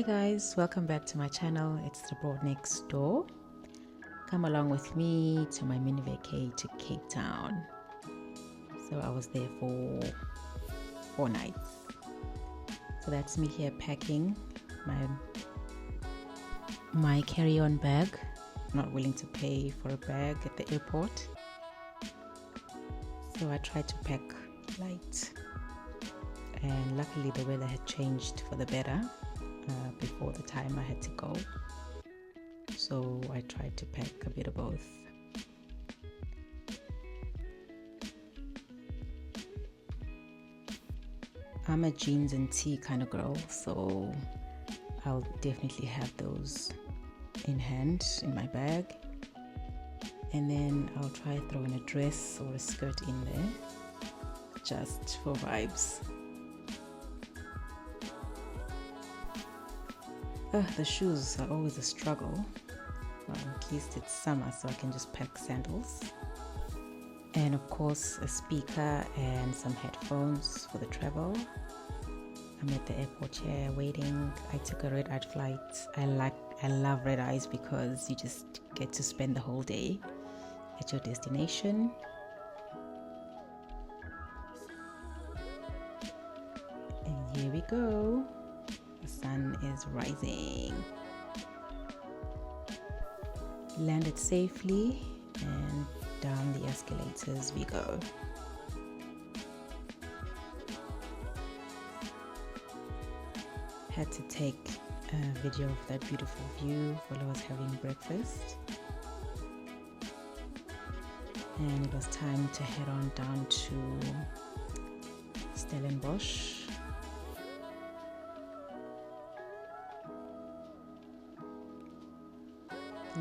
guys, welcome back to my channel. It's the broad next door. Come along with me to my mini vacay to Cape Town. So I was there for 4 nights. So that's me here packing my carry-on bag. Not willing to pay for a bag at the airport, so I tried to pack light, and luckily the weather had changed for the better before the time I had to go, so I tried to pack a bit of both. I'm a jeans and tee kind of girl, so I'll definitely have those in hand in my bag, and then I'll try throw in a dress or a skirt in there just for vibes. The shoes are always a struggle. Well, at least it's summer, so I can just pack sandals, and of course a speaker and some headphones for the travel. I'm at the airport here waiting. I took a red-eye flight. I love red eyes because you just get to spend the whole day at your destination. And here we go. The sun is rising. Landed safely, and down the escalators we go. Had to take a video of that beautiful view while I was having breakfast, and it was time to head on down to Stellenbosch.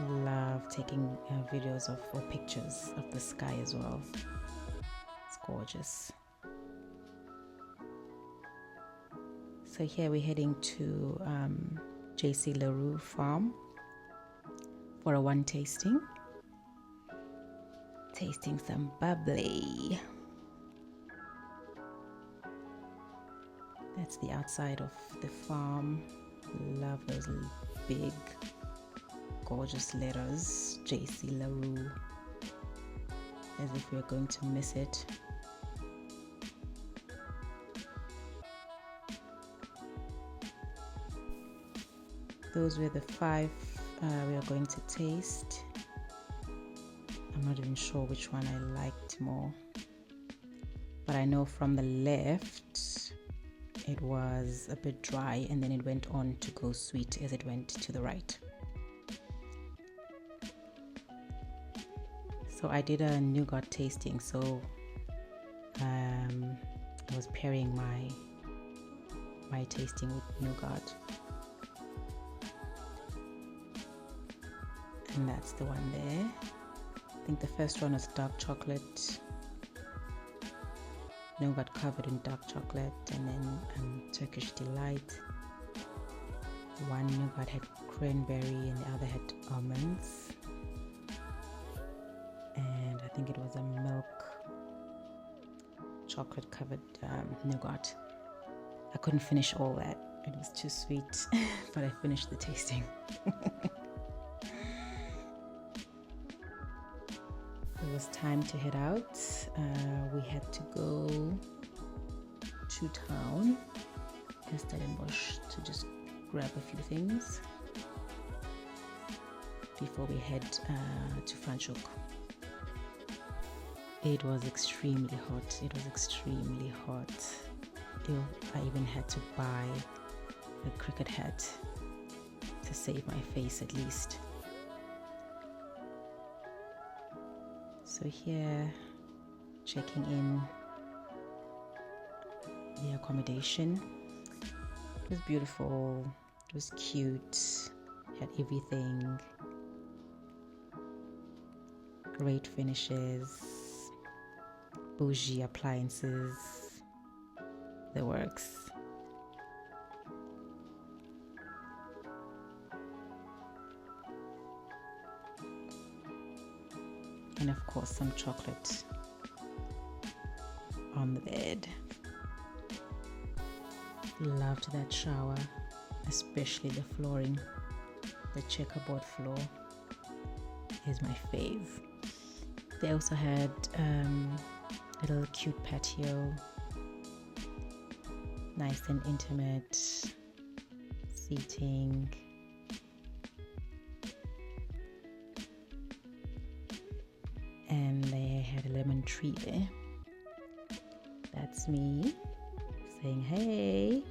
Love taking videos of or pictures of the sky as well. It's gorgeous. So here we're heading to J.C. LaRue farm for a one tasting. Tasting some bubbly. That's the outside of the farm. Love those big, gorgeous letters, J.C. LaRue, as if we're going to miss it. Those were the 5 we are going to taste. I'm not even sure which one I liked more, but I know from the left it was a bit dry, and then it went on to go sweet as it went to the right. So I did a nougat tasting, so I was pairing my tasting with nougat. And that's the one there. I think the first one was dark chocolate, nougat covered in dark chocolate, and then Turkish delight. One nougat had cranberry and the other had almonds, and I think it was a milk chocolate covered nougat. I couldn't finish all that, it was too sweet, but I finished the tasting. It was time to head out. We had to go to town in Stellenbosch to just grab a few things before we head to Franschhoek. It was extremely hot. It was extremely hot. I even had to buy a cricket hat to save my face at least. So here, checking in the accommodation. It was beautiful, it was cute, had everything, great finishes, bougie appliances, the works. And of course some chocolate on the bed. Loved that shower. especially the flooring. The checkerboard floor is my fave. They also had a little cute patio, nice and intimate seating. And they had a lemon tree there. That's me saying hey.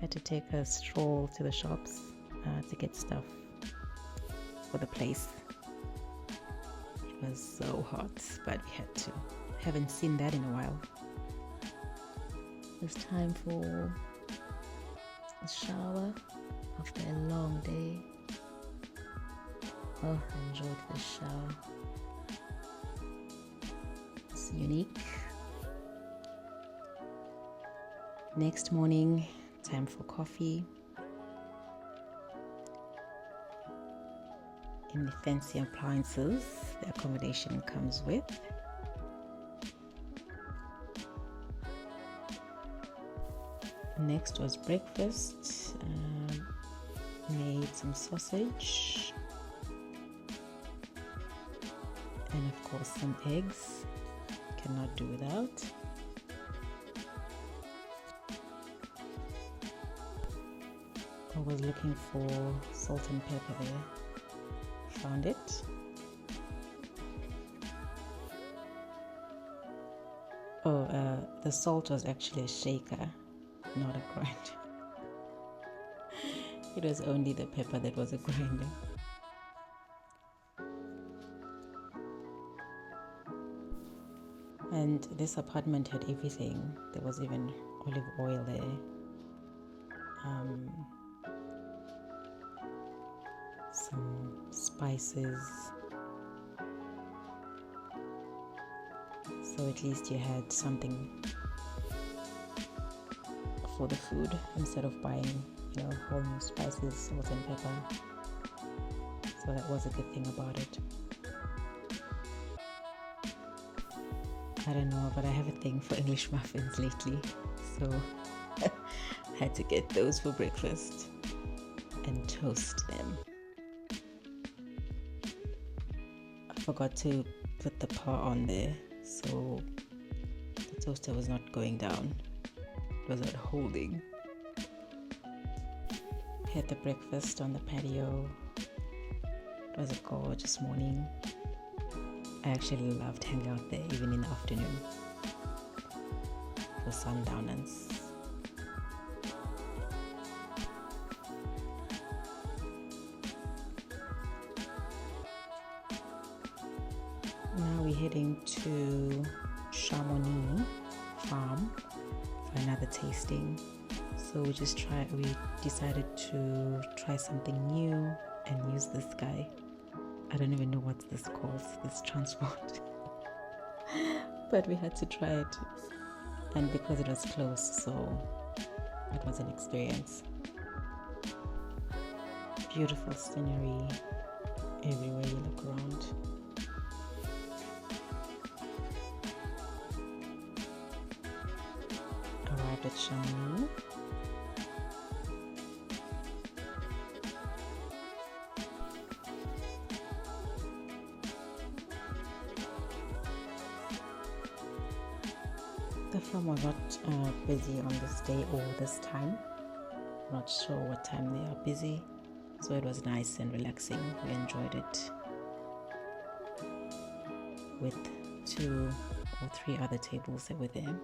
Had to take a stroll to the shops to get stuff for the place. It was so hot, but we had to. Haven't seen that in a while. It's time for a shower after a long day. Oh, I enjoyed the shower. It's unique. Next morning, time for coffee. In the fancy appliances the accommodation comes with. Next was breakfast. Made some sausage. And of course some eggs. Cannot do without. I was looking for salt and pepper there. Found it. The salt was actually a shaker, not a grinder. It was only the pepper that was a grinder. And this apartment had everything. There was even olive oil there. Some spices. So at least you had something for the food instead of buying, whole new spices, salt and pepper. So that was a good thing about it. I don't know, but I have a thing for English muffins lately, so I had to get those for breakfast and toast them. I forgot to put the power on there, so the toaster was not going down. It was not holding. Had the breakfast on the patio. It was a gorgeous morning. I actually loved hanging out there even in the afternoon for sundowners. Now we're heading to Chamonix farm for another tasting. So we decided to try something new and use this guy. I don't even know what this calls, this transport. But we had to try it. And because it was close, so it was an experience. Beautiful scenery everywhere you look around. Arrived at Chamonix. The farm was not busy on this day or this time. Not sure what time they are busy, so it was nice and relaxing. We enjoyed it with 2 or 3 other tables that were there.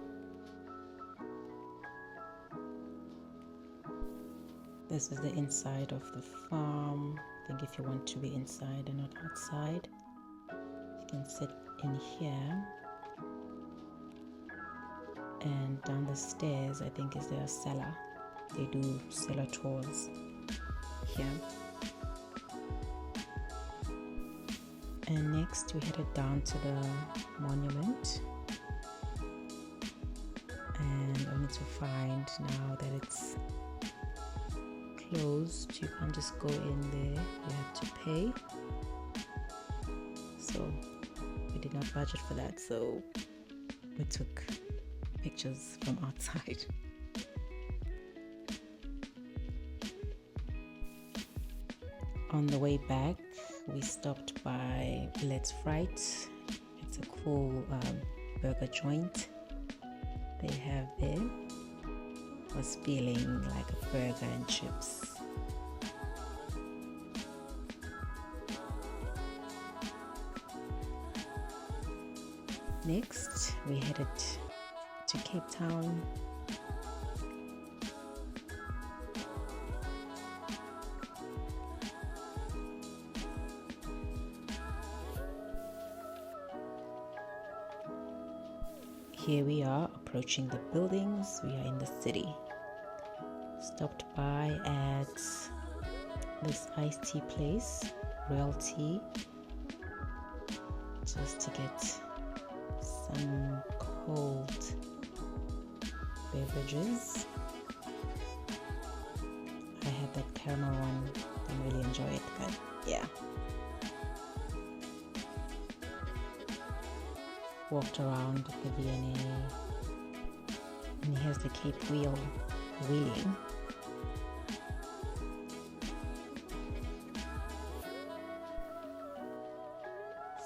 This is the inside of the farm. I think if you want to be inside and not outside, you can sit in here. And down the stairs, I think, is their cellar. They do cellar tours here. And next we headed down to the monument. And only to find now that it's closed. You can't just go in there, you have to pay. So we did not budget for that, so we took pictures from outside. On the way back, we stopped by Let's Fright. It's a cool burger joint they have there. Was feeling like a burger and chips. Next, we headed to Cape Town. Here we are approaching the buildings. We are in the city. Stopped by at this iced tea place, Royal Tea, just to get some cold beverages. I had that caramel one. Didn't really enjoy it, but yeah. Walked around the V&A, and here's the Cape Wheel wheeling.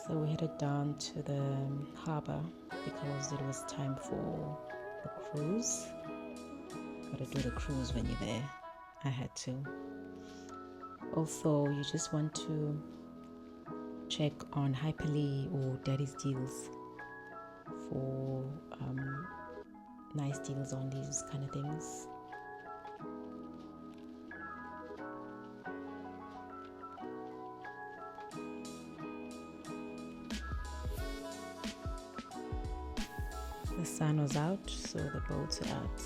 So we headed down to the harbour because it was time for the cruise. Gotta do the cruise when you're there. I had to. Also, you just want to check on Hyperly or Daddy's Deals for nice deals on these kind of things. The sun was out, so the boats were out.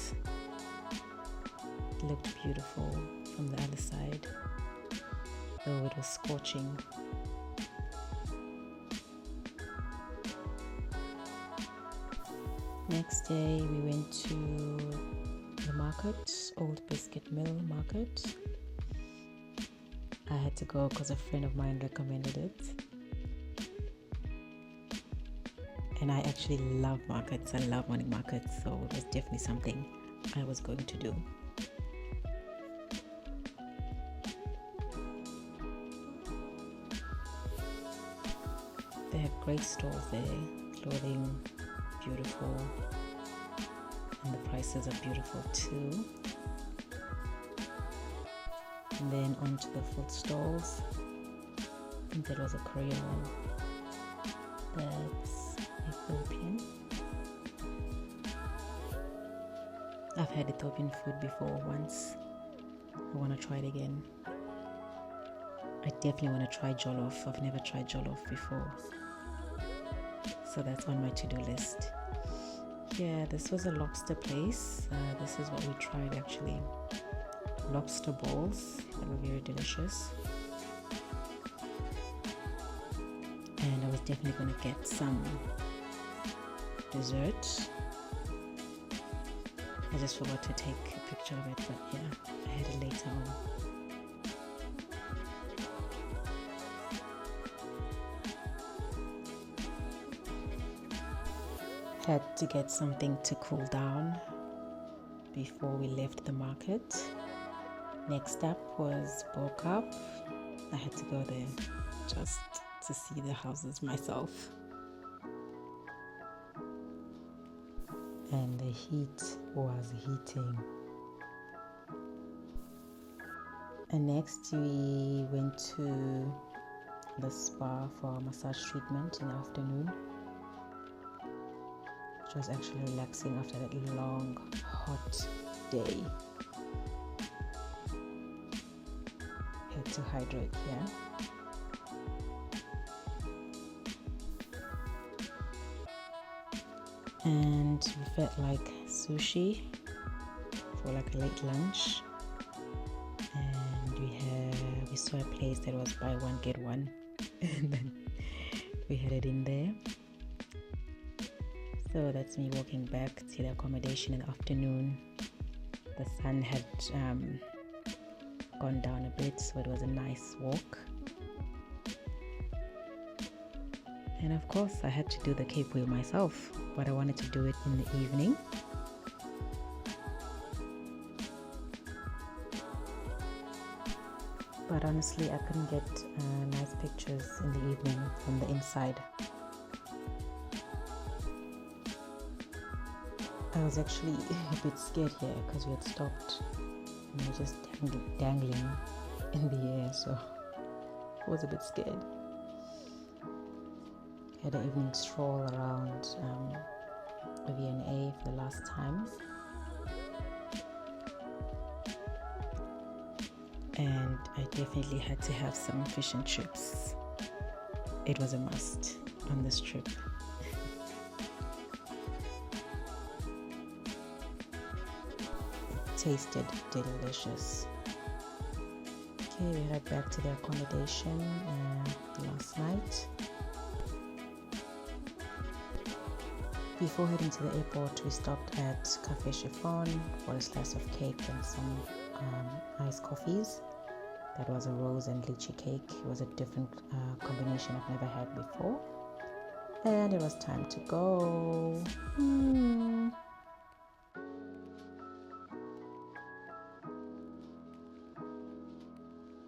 It looked beautiful from the other side, though it was scorching. Next day we went to the market, Old Biscuit Mill Market. I had to go because a friend of mine recommended it. And I actually love markets. I love morning markets, so it was definitely something I was going to do. They have great stores there, clothing, beautiful, and the prices are beautiful too. And then onto the food stalls. I think there was a Korean one. That's Ethiopian. I've had Ethiopian food before once. I want to try it again. I definitely want to try jollof. I've never tried jollof before. So that's on my to-do list. Yeah, this was a lobster place. This is what we tried actually. Lobster balls that were very delicious. And I was definitely going to get some dessert. I just forgot to take a picture of it, but yeah, I had it later on. Had to get something to cool down before we left the market. Next up was Bokap. I had to go there just to see the houses myself. And the heat was heating. And next we went to the spa for a massage treatment in the afternoon, which was actually relaxing after that long, hot day. Had to hydrate here. And we felt like sushi for like a late lunch. And we saw a place that was buy one get one, and then we headed in there. So that's me walking back to the accommodation in the afternoon. The sun had gone down a bit, so it was a nice walk. And of course, I had to do the Cape Wheel myself, but I wanted to do it in the evening. but honestly I couldn't get nice pictures in the evening from the inside. I was actually a bit scared here because we had stopped and we were just dangling in the air, so I was a bit scared. Had an evening stroll around V&A for the last time, and I definitely had to have some fish and chips. It was a must on this trip. Tasted delicious. Okay, we headed back to the accommodation last night. Before heading to the airport, we stopped at Cafe Chiffon for a slice of cake and some iced coffees. That was a rose and lychee cake. It was a different combination I've never had before. And it was time to go.